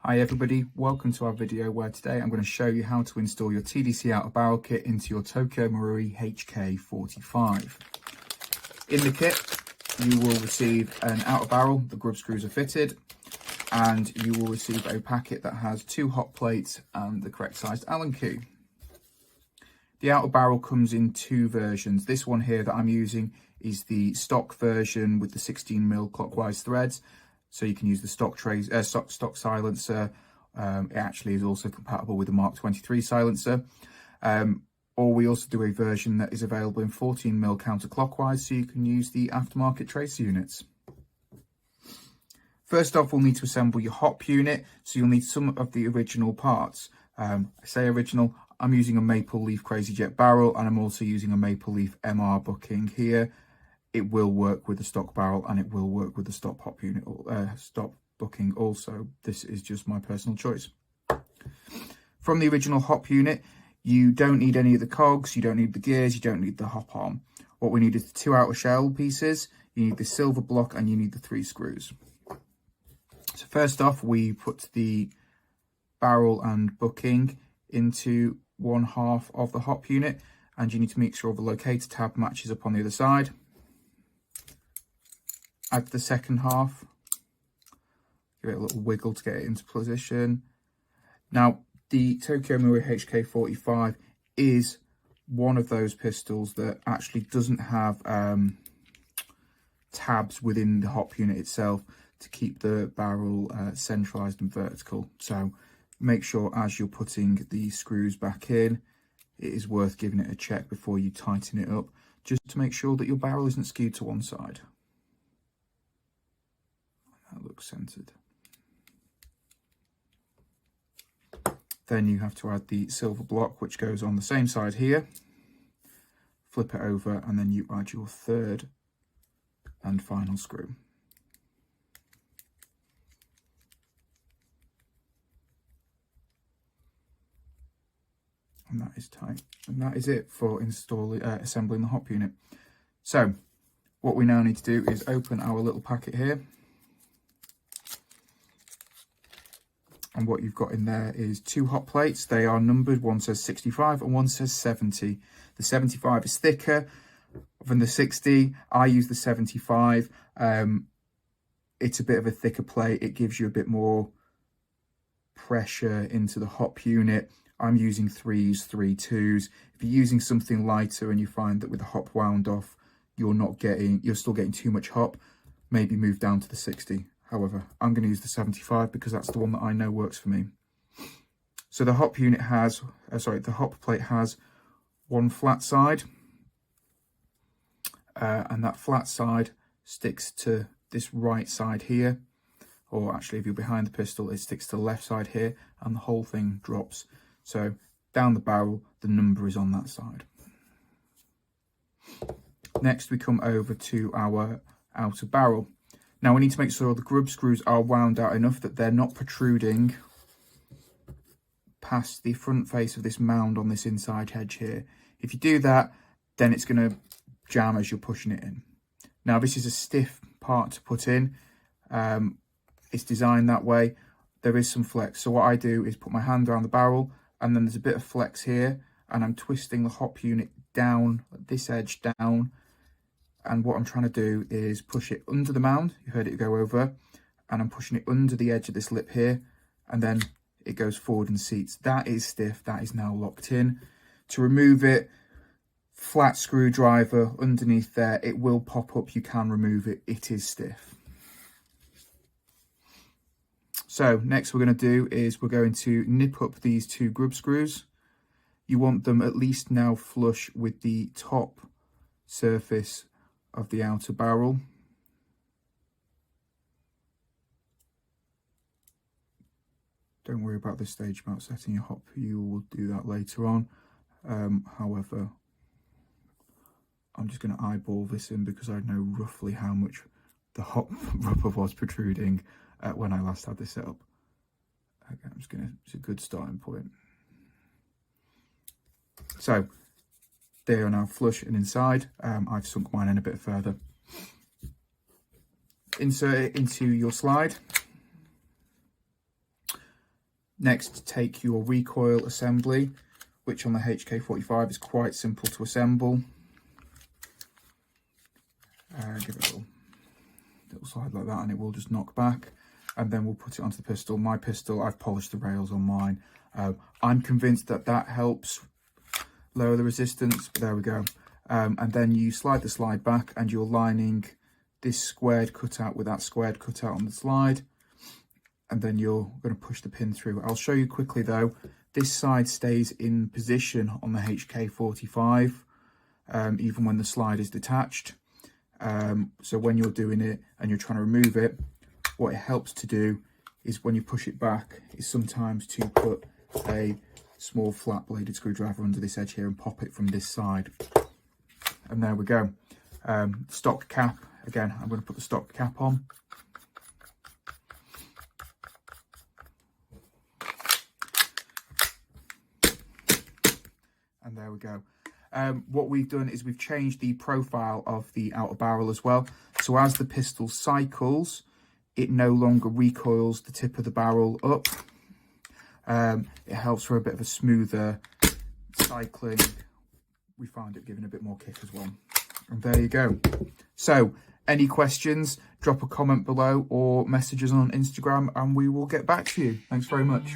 Hi everybody, welcome to our video where today I'm going to show you how to install your TDC Outer Barrel Kit into your Tokyo Marui HK45. In the kit you will receive an outer barrel, the grub screws are fitted, and you will receive a packet that has 2 hot plates and the correct sized Allen key. The outer barrel comes in 2 versions. This one here that I'm using is the stock version with the 16mm clockwise threads. So you can use the stock silencer. It actually is also compatible with the Mark 23 silencer. Or we also do a version that is available in 14mm counterclockwise, so you can use the aftermarket tracer units. First off, we'll need to assemble your hop unit, so you'll need some of the original parts. I say original, I'm using a Maple Leaf Crazy Jet barrel, and I'm also using a Maple Leaf MR bucking here. It will work with the stock barrel and it will work with the stock hop unit, stock bucking also. This is just my personal choice. From the original hop unit, you don't need any of the cogs, you don't need the gears, you don't need the hop arm. What we need is the 2 outer shell pieces, you need the silver block, and you need the 3 screws. So first off, we put the barrel and bucking into one half of the hop unit, and you need to make sure the locator tab matches up on the other side. Add the second half, give it a little wiggle to get it into position. Now, the Tokyo Marui HK45 is one of those pistols that actually doesn't have tabs within the hop unit itself to keep the barrel centralized and vertical. So make sure as you're putting the screws back in, it is worth giving it a check before you tighten it up, just to make sure that your barrel isn't skewed to one side. That looks centered. Then you have to add the silver block, which goes on the same side here. Flip it over, and then you add your 3rd and final screw. And that is tight. And that is it for assembling the hop unit. So what we now need to do is open our little packet here. And what you've got in there is 2 hot plates. They are numbered. One says 65 and one says 70. The 75 is thicker than the 60. I use the 75. It's a bit of a thicker plate. It gives you a bit more pressure into the hop unit. I'm using 3s, 3 2s. If you're using something lighter and you find that with the hop wound off, you're still getting too much hop, maybe move down to the 60. However, I'm going to use the 75 because that's the one that I know works for me. So the hop unit has, the hop plate has one flat side, and that flat side sticks to this right side here, or actually if you're behind the pistol, it sticks to the left side here, and the whole thing drops. So down the barrel, the number is on that side. Next, we come over to our outer barrel. Now we need to make sure the grub screws are wound out enough that they're not protruding past the front face of this mound on this inside edge here. If you do that, then it's going to jam as you're pushing it in. Now this is a stiff part to put in. It's designed that way. There is some flex. So what I do is put my hand around the barrel, and then there's a bit of flex here, and I'm twisting the hop unit down, this edge down. And what I'm trying to do is push it under the mound. You heard it go over, and I'm pushing it under the edge of this lip here, and then it goes forward and seats. That is stiff. That is now locked in. To remove it, flat screwdriver underneath there. It will pop up. You can remove it. It is stiff. So next we're going to do is we're going to nip up these 2 grub screws. You want them at least now flush with the top surface of the outer barrel. Don't worry about this stage about setting your hop. You will do that later on. However, I'm just going to eyeball this in because I know roughly how much the hop rubber was protruding when I last had this set up. Okay, it's a good starting point. So they are now flush and inside. I've sunk mine in a bit further. Insert it into your slide. Next, take your recoil assembly, which on the HK45 is quite simple to assemble. Give it a little slide like that and it will just knock back. And then we'll put it onto the pistol. My pistol, I've polished the rails on mine. I'm convinced that that helps lower the resistance, but there we go. And then you slide the slide back and you're lining this squared cutout with that squared cutout on the slide. And then you're going to push the pin through. I'll show you quickly though, this side stays in position on the HK45, even when the slide is detached. So when you're doing it and you're trying to remove it, what it helps to do is when you push it back is sometimes to put a small flat bladed screwdriver under this edge here and pop it from this side. And there we go. Stock cap, again, I'm going to put the stock cap on. And there we go. What we've done is we've changed the profile of the outer barrel as well. So as the pistol cycles, it no longer recoils the tip of the barrel up. It helps for a bit of a smoother cycling. We find it giving a bit more kick as well. And there you go. So any questions, drop a comment below or message us on Instagram and we will get back to you. Thanks very much.